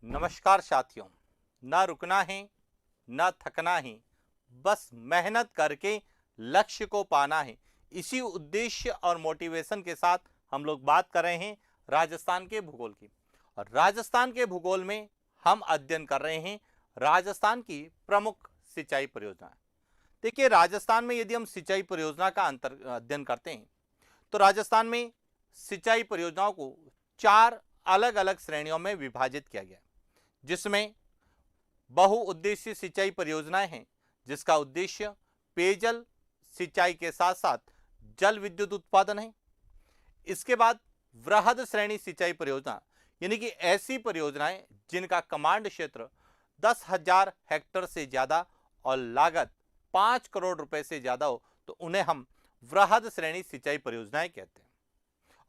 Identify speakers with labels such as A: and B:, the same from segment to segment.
A: नमस्कार साथियों। ना रुकना है, ना थकना है, बस मेहनत करके लक्ष्य को पाना है। इसी उद्देश्य और मोटिवेशन के साथ हम लोग बात कर रहे हैं राजस्थान के भूगोल की। और राजस्थान के भूगोल में हम अध्ययन कर रहे हैं राजस्थान की प्रमुख सिंचाई परियोजनाएं। देखिए, राजस्थान में यदि हम सिंचाई परियोजना का अध्ययन करते हैं तो राजस्थान में सिंचाई परियोजनाओं को 4 अलग अलग श्रेणियों में विभाजित किया गया है, जिसमें बहुउद्देशीय सिंचाई परियोजनाएं हैं, जिसका उद्देश्य पेयजल सिंचाई के साथ साथ जल विद्युत उत्पादन है। इसके बाद वृहद श्रेणी सिंचाई परियोजना, यानी कि ऐसी परियोजनाएं जिनका कमांड क्षेत्र 10,000 हेक्टेयर से ज्यादा और लागत 5 करोड़ रुपए से ज्यादा हो, तो उन्हें हम वृहद श्रेणी सिंचाई परियोजनाएं कहते हैं।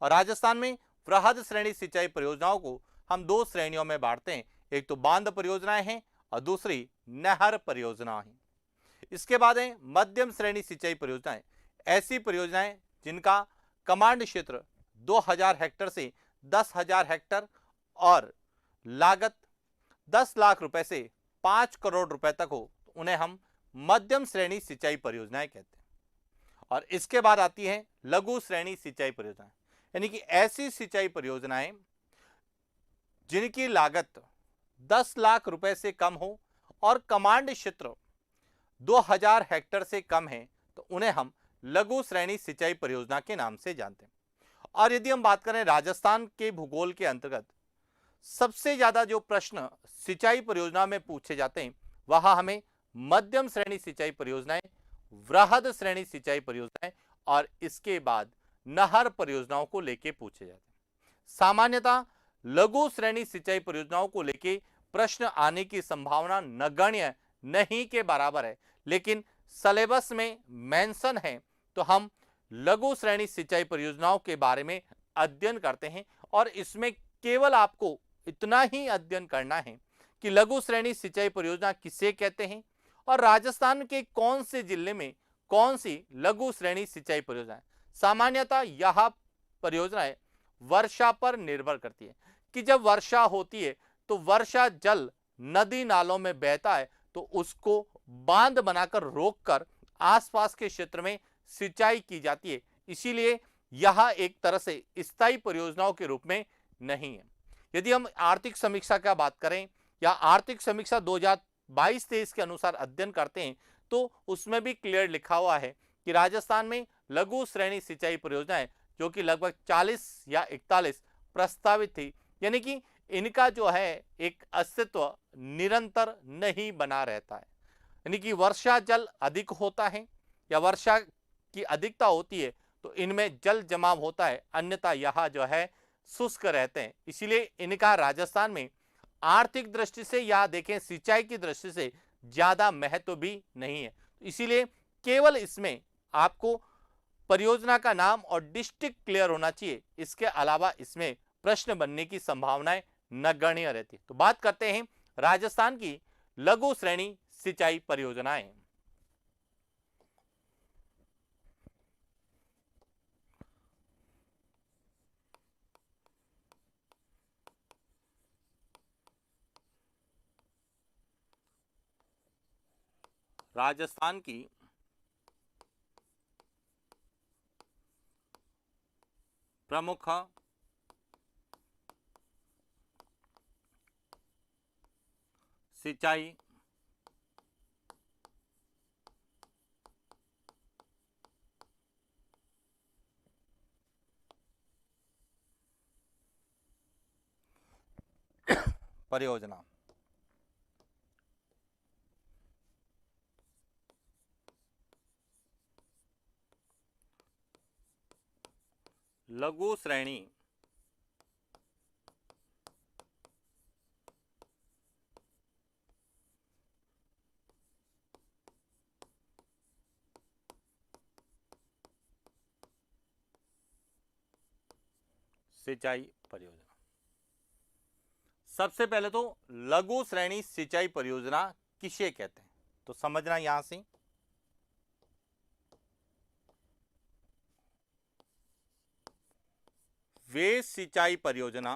A: और राजस्थान में वृहद श्रेणी सिंचाई परियोजनाओं को हम 2 श्रेणियों में बांटते हैं, एक तो बांध परियोजनाएं हैं और दूसरी नहर परियोजना है। इसके बाद है मध्यम श्रेणी सिंचाई परियोजनाएं, ऐसी परियोजनाएं जिनका कमांड क्षेत्र 2,000 हेक्टेयर से 10,000 हेक्टेयर और लागत 10 लाख रुपए से 5 करोड़ रुपए तक हो, तो उन्हें हम मध्यम श्रेणी सिंचाई परियोजनाएं कहते हैं। और इसके बाद आती है लघु श्रेणी सिंचाई परियोजनाएं, यानी कि ऐसी सिंचाई परियोजनाएं जिनकी लागत 10 लाख रुपए से कम हो और कमांड क्षेत्र 2,000 हेक्टेयर से कम है, तो उन्हें हम लघु श्रेणी सिंचाई परियोजना के नाम से जानते हैं। और यदि हम बात करें राजस्थान के भूगोल के अंतर्गत सबसे ज्यादा जो प्रश्न सिंचाई परियोजना में पूछे जाते हैं, वहां हमें मध्यम श्रेणी सिंचाई परियोजनाएं, वृहद श्रेणी सिंचाई परियोजनाएं और इसके बाद नहर परियोजनाओं को लेकर पूछे जाते हैं। सामान्यतः लघु श्रेणी सिंचाई परियोजनाओं को लेकर प्रश्न आने की संभावना नगण्य नहीं के बराबर है, लेकिन सिलेबस में मेंशन है तो हम लघु श्रेणी सिंचाई परियोजनाओं के बारे में अध्ययन करते हैं। और इसमें केवल आपको इतना ही अध्ययन करना है कि लघु श्रेणी सिंचाई परियोजना किसे कहते हैं और राजस्थान के कौन से जिले में कौन सी लघु श्रेणी सिंचाई परियोजना है। सामान्यतः यह परियोजनाएं वर्षा पर निर्भर करती है कि जब वर्षा होती है तो वर्षा जल नदी नालों में बहता है, तो उसको बांध बनाकर रोककर आसपास के क्षेत्र में सिंचाई की जाती है। इसीलिए यह एक तरह से स्थायी परियोजनाओं के रूप में नहीं है। यदि हम आर्थिक समीक्षा का बात करें या आर्थिक समीक्षा 2022-23 के अनुसार अध्ययन करते हैं, तो उसमें भी क्लियर लिखा हुआ है कि राजस्थान में लघु श्रेणी सिंचाई परियोजनाएं जो कि लगभग 40 या 41 प्रस्तावित थी, यानी कि इनका जो है एक अस्तित्व निरंतर नहीं बना रहता है। यानी कि वर्षा जल अधिक होता है या वर्षा की अधिकता होती है तो इनमें जल जमाव होता है, अन्यथा यह जो है शुष्क रहते हैं। इसीलिए इनका राजस्थान में आर्थिक दृष्टि से या देखें सिंचाई की दृष्टि से ज्यादा महत्व भी नहीं है। इसीलिए केवल इसमें आपको परियोजना का नाम और डिस्ट्रिक्ट क्लियर होना चाहिए, इसके अलावा इसमें प्रश्न बनने की संभावनाएं नगण्य रहती। तो बात करते हैं राजस्थान की लघु श्रेणी सिंचाई परियोजनाएं। राजस्थान की प्रमुख सिंचाई परियोजना। लघु श्रेणी सिंचाई परियोजना। सबसे पहले तो लघु श्रेणी सिंचाई परियोजना किसे कहते हैं, तो समझना यहां से वे सिंचाई परियोजना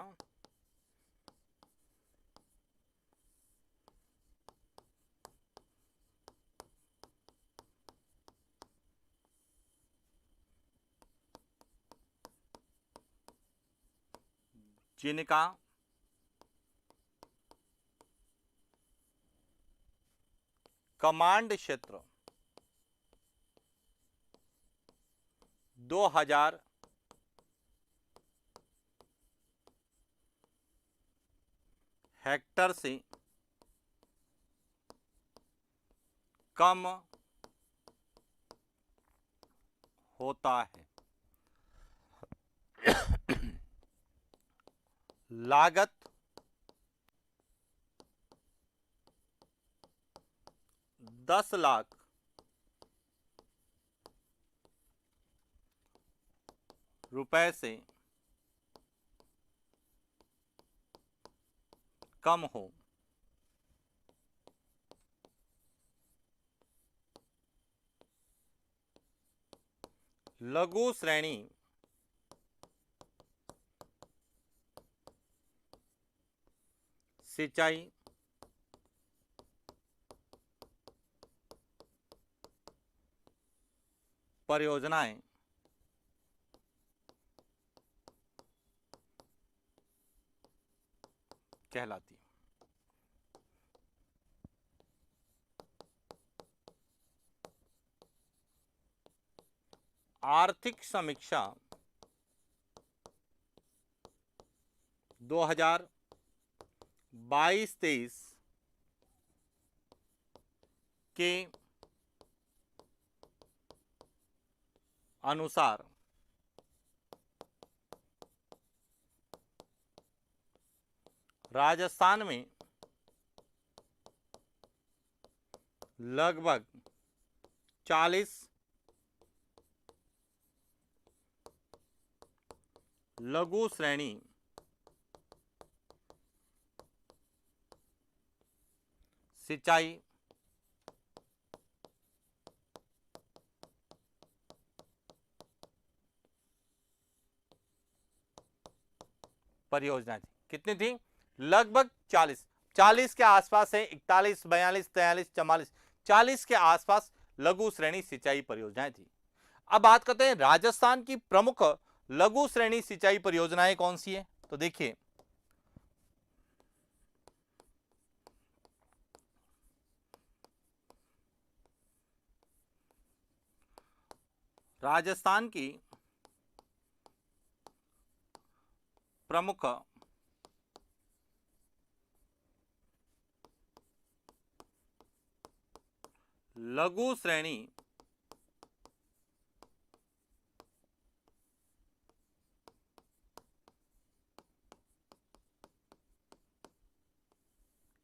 A: जिनका कमांड क्षेत्र 2000 हेक्टर से कम होता है। लागत 10 लाख रुपए से कम हो। लघु श्रेणी सिंचाई परियोजनाएं कहलाती हैं। आर्थिक समीक्षा 2022-23 के अनुसार राजस्थान में लगभग 40 लघु श्रेणी सिंचाई परियोजना थी। कितनी थी? लगभग 40 के आसपास है। 41, 42, 43, 44, 40 के आसपास लघु श्रेणी सिंचाई परियोजनाएं थी। अब बात करते हैं राजस्थान की प्रमुख लघु श्रेणी सिंचाई परियोजनाएं कौन सी है। तो देखिए, राजस्थान की प्रमुख लघु श्रेणी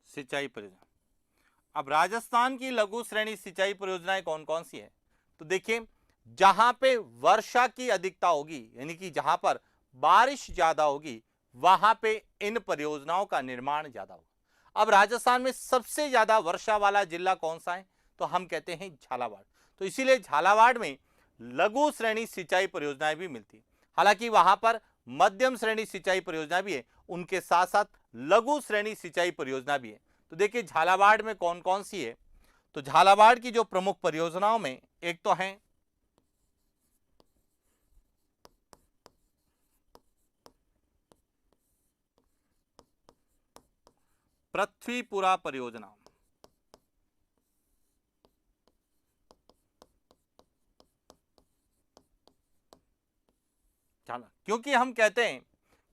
A: सिंचाई परियोजना। अब राजस्थान की लघु श्रेणी सिंचाई परियोजनाएं कौन कौन सी है? तो देखिए, जहां पे वर्षा की अधिकता होगी, यानी कि जहां पर बारिश ज्यादा होगी, वहां पे इन परियोजनाओं का निर्माण ज्यादा होगा। अब राजस्थान में सबसे ज्यादा वर्षा वाला जिला कौन सा है? तो हम कहते हैं झालावाड़। तो इसीलिए झालावाड़ में लघु श्रेणी सिंचाई परियोजनाएं भी मिलती है। हालांकि वहां पर मध्यम श्रेणी सिंचाई परियोजना भी है, उनके साथ साथ लघु श्रेणी सिंचाई परियोजना भी है। तो देखिए, झालावाड़ में कौन कौन सी है। तो झालावाड़ की जो प्रमुख परियोजनाओं में एक तो है पृथ्वीपुरा परियोजना। क्योंकि हम कहते हैं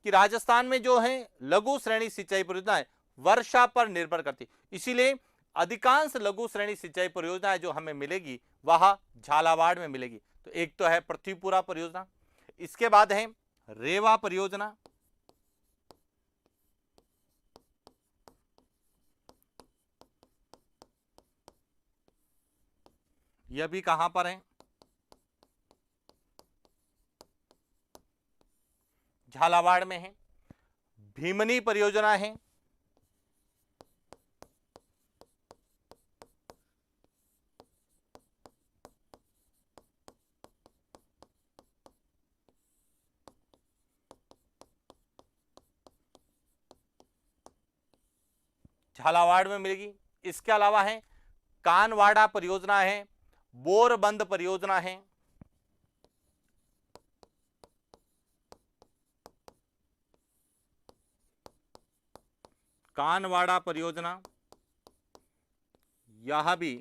A: कि राजस्थान में जो है लघु श्रेणी सिंचाई परियोजनाएं वर्षा पर निर्भर करती, इसीलिए अधिकांश लघु श्रेणी सिंचाई परियोजनाएं जो हमें मिलेगी वह झालावाड़ में मिलेगी। तो एक तो है पृथ्वीपुरा परियोजना, इसके बाद है रेवा परियोजना, यह भी कहां पर है? झालावाड़ में है। भीमनी परियोजना है, झालावाड़ में मिलेगी। इसके अलावा है कानवाड़ा परियोजना है, बोरबंद परियोजना है, कानवाड़ा परियोजना, यह भी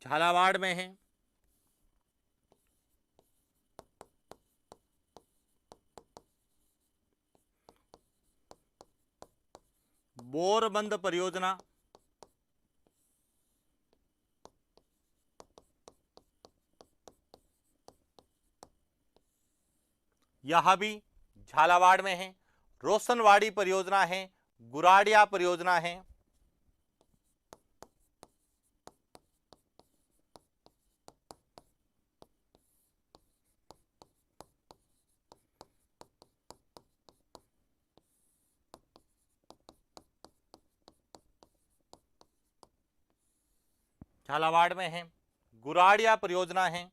A: झालावाड़ में है। बोरबंद परियोजना, यह भी झालावाड़ में है। रोशनवाड़ी परियोजना है, गुराड़िया परियोजना है। झालावाड़ में है। गुराड़िया परियोजना है।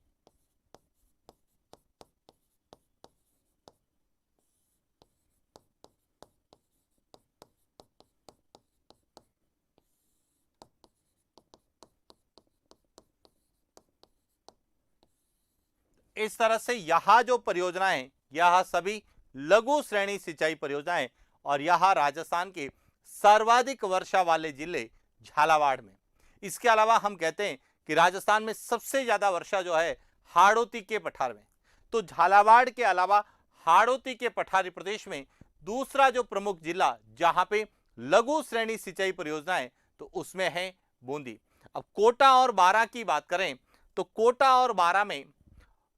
A: इस तरह से यह जो परियोजनाएं, यह सभी लघु श्रेणी सिंचाई परियोजनाएं, और यह राजस्थान के सर्वाधिक वर्षा वाले जिले झालावाड़ में। इसके अलावा हम कहते हैं कि राजस्थान में सबसे ज्यादा वर्षा जो है हाड़ौती के पठार में। तो झालावाड़ के अलावा हाड़ौती के पठारी प्रदेश में दूसरा जो प्रमुख जिला जहां पे लघु श्रेणी सिंचाई परियोजनाएं, तो उसमें है बूंदी। अब कोटा और बारां की बात करें तो कोटा और बारां में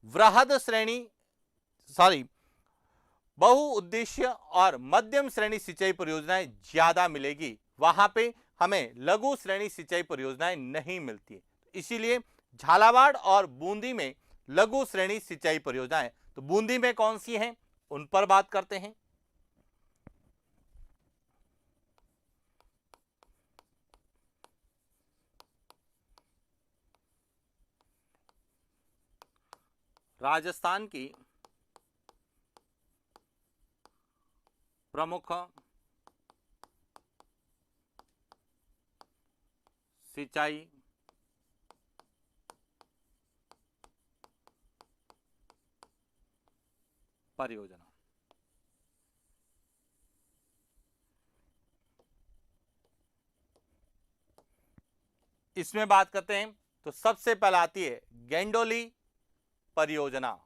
A: वृहद श्रेणी बहुउद्देश्य और मध्यम श्रेणी सिंचाई परियोजनाएं ज्यादा मिलेगी। वहां पे हमें लघु श्रेणी सिंचाई परियोजनाएं नहीं मिलती, इसीलिए झालावाड़ और बूंदी में लघु श्रेणी सिंचाई परियोजनाएं। तो बूंदी में कौन सी हैं, उन पर बात करते हैं। राजस्थान की प्रमुख सिंचाई परियोजना, इसमें बात करते हैं तो सबसे पहले आती है गेंडोली परियोजना।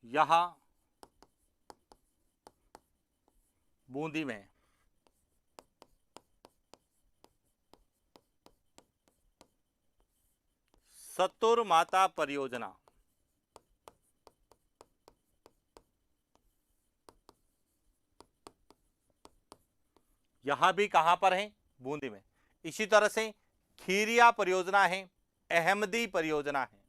A: यहां बूंदी में। सत्तुर माता परियोजना, यहां भी कहां पर है, बूंदी में। इसी तरह से खीरिया परियोजना है, अहमदी परियोजना है।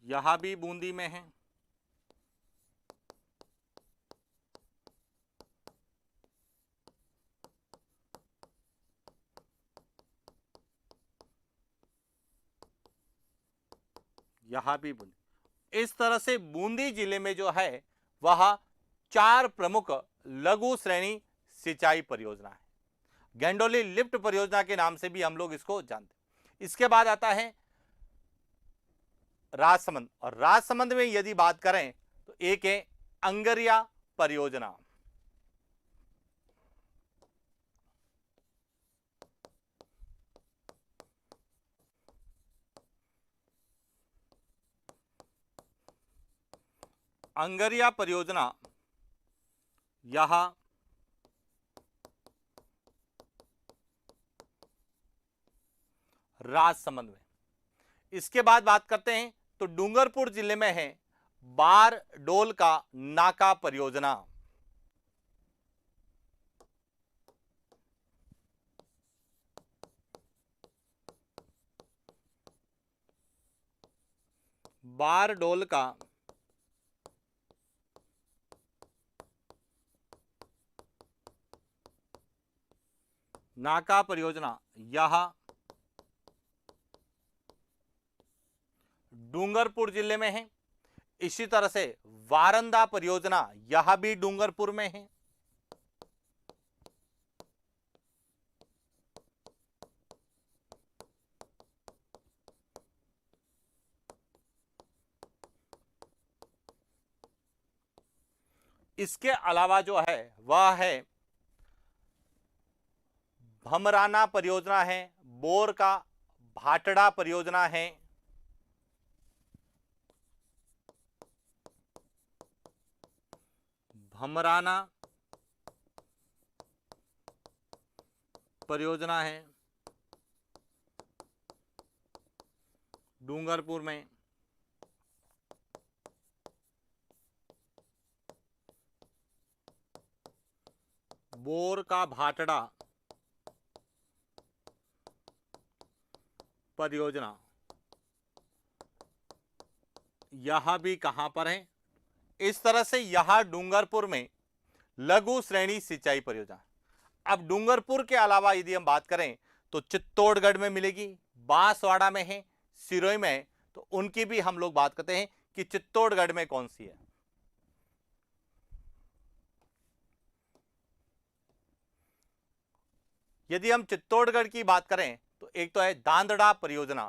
A: यहां भी बूंदी में है। यहां भी बूंदी। इस तरह से बूंदी जिले में जो है वह 4 प्रमुख लघु श्रेणी सिंचाई परियोजना है। गेंडोली लिफ्ट परियोजना के नाम से भी हम लोग इसको जानते हैं। इसके बाद आता है राजसमंद, और राजसमंद में यदि बात करें तो एक है अंगरिया परियोजना। अंगरिया परियोजना यह राजसमंद में। इसके बाद बात करते हैं तो डूंगरपुर जिले में है बारडोल का नाका परियोजना। बारडोल का नाका परियोजना यह डूंगरपुर जिले में है। इसी तरह से वारंदा परियोजना यह भी डूंगरपुर में है। इसके अलावा जो है वह है भमराना परियोजना है, बोर का भाटड़ा परियोजना है, भमराना परियोजना है डूंगरपुर में, बोर का भाटड़ा परियोजना यह भी कहां पर है? इस तरह से यह डूंगरपुर में लघु श्रेणी सिंचाई परियोजना। अब डूंगरपुर के अलावा यदि हम बात करें तो चित्तौड़गढ़ में मिलेगी, बांसवाड़ा में है, सिरोही में है, तो उनकी भी हम लोग बात करते हैं कि चित्तौड़गढ़ में कौन सी है। यदि हम चित्तौड़गढ़ की बात करें तो एक तो है दांदड़ा परियोजना,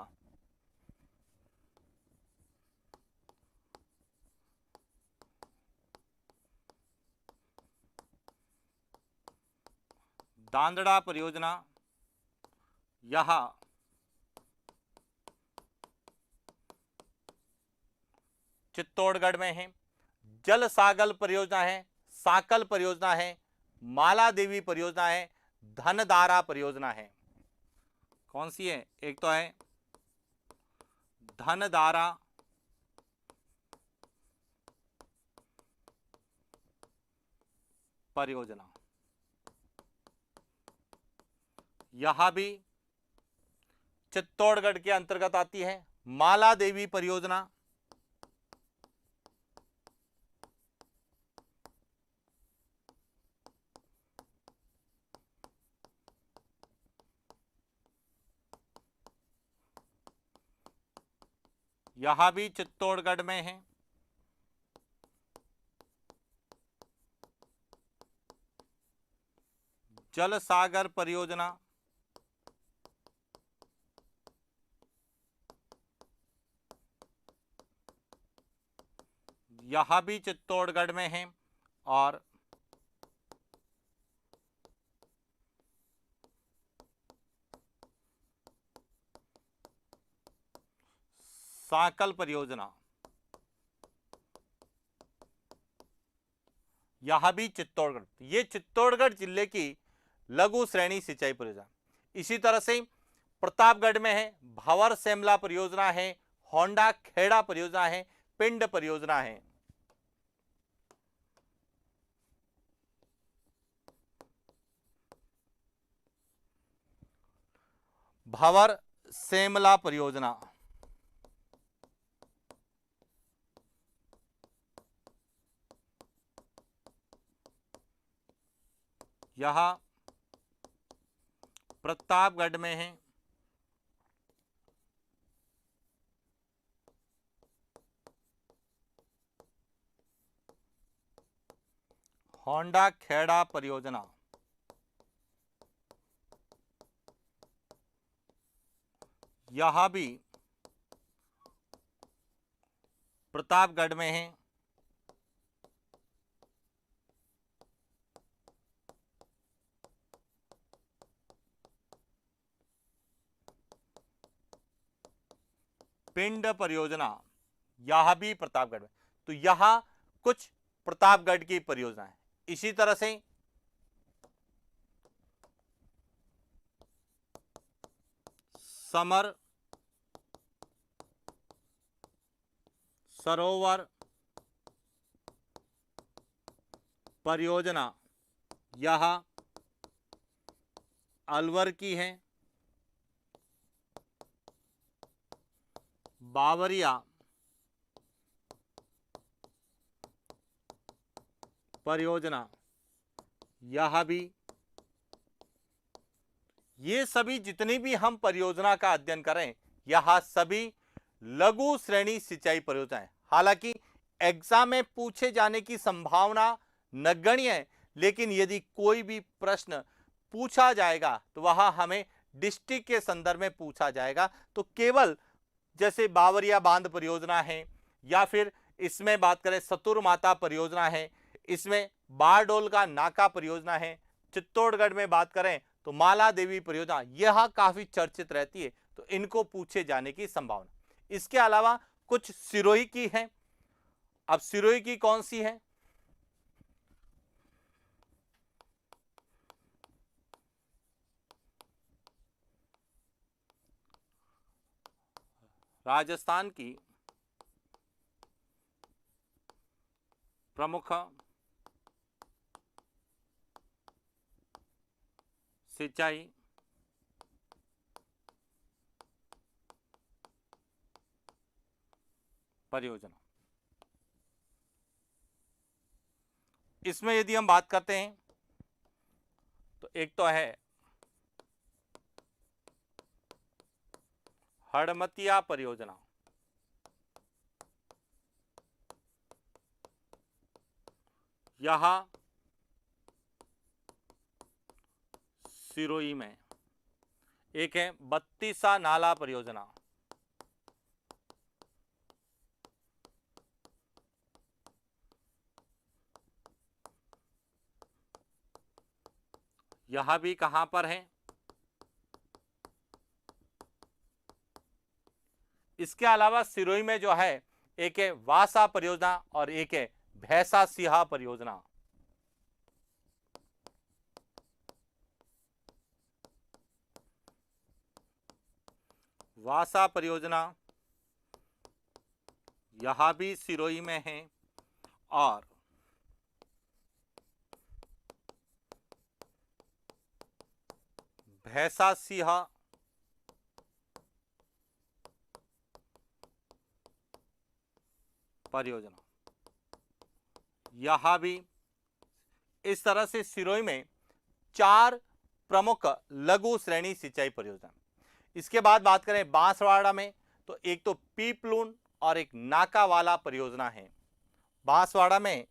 A: दांदड़ा परियोजना यह चित्तौड़गढ़ में है। जल सागल परियोजना है, साकल परियोजना है, माला देवी परियोजना है, धनदारा परियोजना है। कौन सी है? एक तो है धनदारा परियोजना, यह भी चित्तौड़गढ़ के अंतर्गत आती है। माला देवी परियोजना यह भी चित्तौड़गढ़ में है। जल सागर परियोजना यह भी चित्तौड़गढ़ में है। और साकल परियोजना यह भी चित्तौड़गढ़, ये चित्तौड़गढ़ जिले की लघु श्रेणी सिंचाई परियोजना। इसी तरह से प्रतापगढ़ में है भंवर सेमला परियोजना है, होंडा खेड़ा परियोजना है, पिंड परियोजना है। भंवर सेमला परियोजना यह प्रतापगढ़ में है। होंडा खेड़ा परियोजना यह भी प्रतापगढ़ में है। पिंड परियोजना यह भी प्रतापगढ़ में। तो यह कुछ प्रतापगढ़ की परियोजना है। इसी तरह से समर सरोवर परियोजना यह अलवर की है। बावरिया परियोजना यह भी ये सभी जितनी भी हम परियोजना का अध्ययन करें, यह सभी लघु श्रेणी सिंचाई परियोजना है। हालांकि एग्जाम में पूछे जाने की संभावना नगण्य है, लेकिन यदि कोई भी प्रश्न पूछा जाएगा तो वह हमें डिस्ट्रिक्ट के संदर्भ में पूछा जाएगा। तो केवल जैसे बावरिया बांध परियोजना है, या फिर इसमें बात करें सतुर माता परियोजना है, इसमें बारडोल का नाका परियोजना है, चित्तौड़गढ़ में बात करें तो माला देवी परियोजना, यह काफी चर्चित रहती है, तो इनको पूछे जाने की संभावना। इसके अलावा कुछ सिरोही की है। अब सिरोही की कौन सी है? राजस्थान की प्रमुख सिंचाई परियोजना। इसमें यदि हम बात करते हैं तो एक तो है हड़मतिया परियोजना, यह सिरोही में। एक है बत्तीसा नाला परियोजना, यह भी कहां पर है? इसके अलावा सिरोही में जो है एक है वासा परियोजना और एक है भैंसा सिहा परियोजना। वासा परियोजना यह भी सिरोही में है, और भैंसा सिहा परियोजना यह भी। इस तरह से सिरोही में 4 प्रमुख लघु श्रेणी सिंचाई परियोजना। इसके बाद बात करें बांसवाड़ा में, तो एक तो पीपलून और एक नाका वाला परियोजना है। बांसवाड़ा में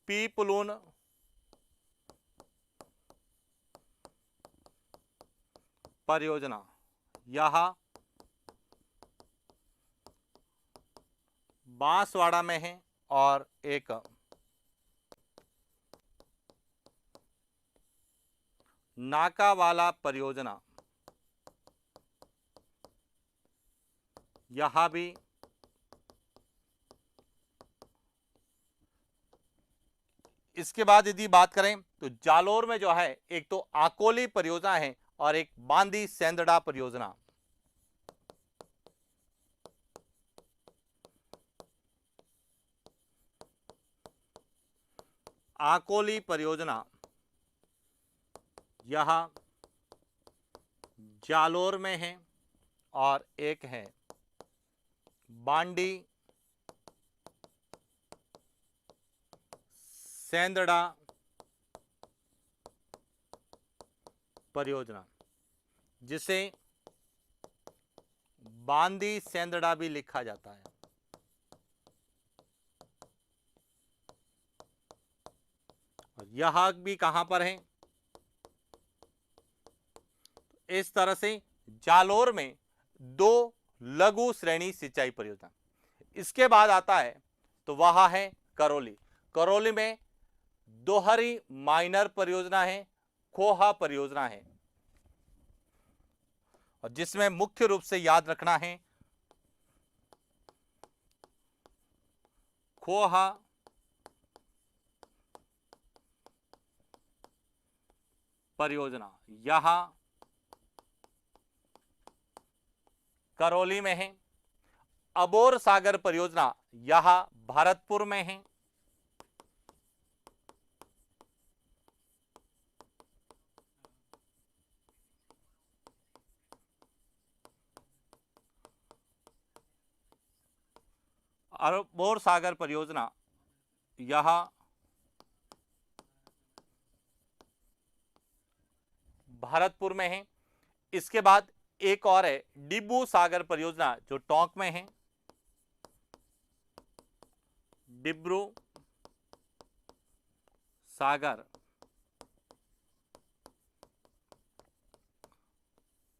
A: पीपलून परियोजना, यह बांसवाड़ा में है, और एक नाका वाला परियोजना यह भी इसके बाद यदि बात करें तो जालोर में जो है एक तो आकोली परियोजना है और एक बांदी सेंदड़ा परियोजना। आकोली परियोजना यह जालोर में है, और एक है बांडी सेंदड़ा परियोजना, जिसे बांदी सेंदड़ा भी लिखा जाता है। और यह भी कहां पर है? इस तरह से जालोर में 2 लघु श्रेणी सिंचाई परियोजना। इसके बाद आता है तो वह है करौली। करौली में दोहरी माइनर परियोजना है, खोहा परियोजना है, और जिसमें मुख्य रूप से याद रखना है खोहा परियोजना, यहां करौली में है। अबोर सागर परियोजना यह भरतपुर में है। अबोर सागर परियोजना यह भरतपुर में है। इसके बाद एक और है डिब्रू सागर परियोजना जो टोंक में है। डिब्रू सागर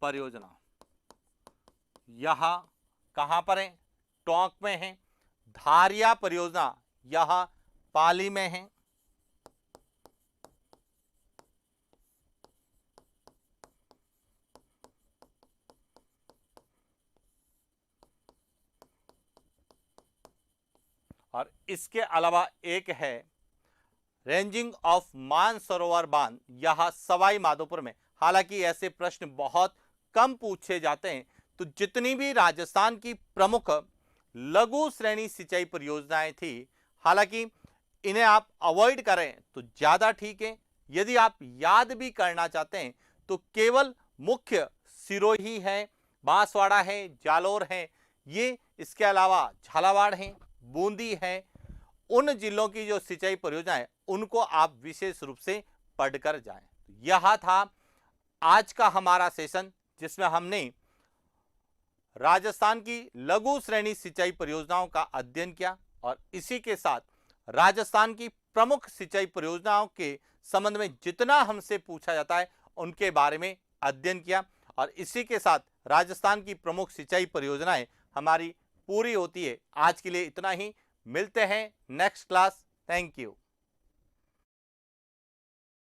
A: परियोजना यह कहां पर है? टोंक में है। धारिया परियोजना यह पाली में है। और इसके अलावा एक है रेंजिंग ऑफ मानसरोवर बांध, यह सवाई माधोपुर में। हालांकि ऐसे प्रश्न बहुत कम पूछे जाते हैं, तो जितनी भी राजस्थान की प्रमुख लघु श्रेणी सिंचाई परियोजनाएं थी, हालांकि इन्हें आप अवॉइड करें तो ज्यादा ठीक है। यदि आप याद भी करना चाहते हैं तो केवल मुख्य सिरोही है, बांसवाड़ा है, जालोर है, ये इसके अलावा झालावाड़ है, बूंदी है, उन जिलों की जो सिंचाई परियोजना है उनको आप विशेष रूप से पढ़कर जाएं। यह था आज का हमारा सेशन, जिसमें हमने राजस्थान की लघु श्रेणी सिंचाई परियोजनाओं का अध्ययन किया और इसी के साथ राजस्थान की प्रमुख सिंचाई परियोजनाओं के संबंध में जितना हमसे पूछा जाता है उनके बारे में अध्ययन किया। और इसी के साथ राजस्थान की प्रमुख सिंचाई परियोजनाएं हमारी पूरी होती है। आज के लिए इतना ही, मिलते हैं नेक्स्ट क्लास। Thank you.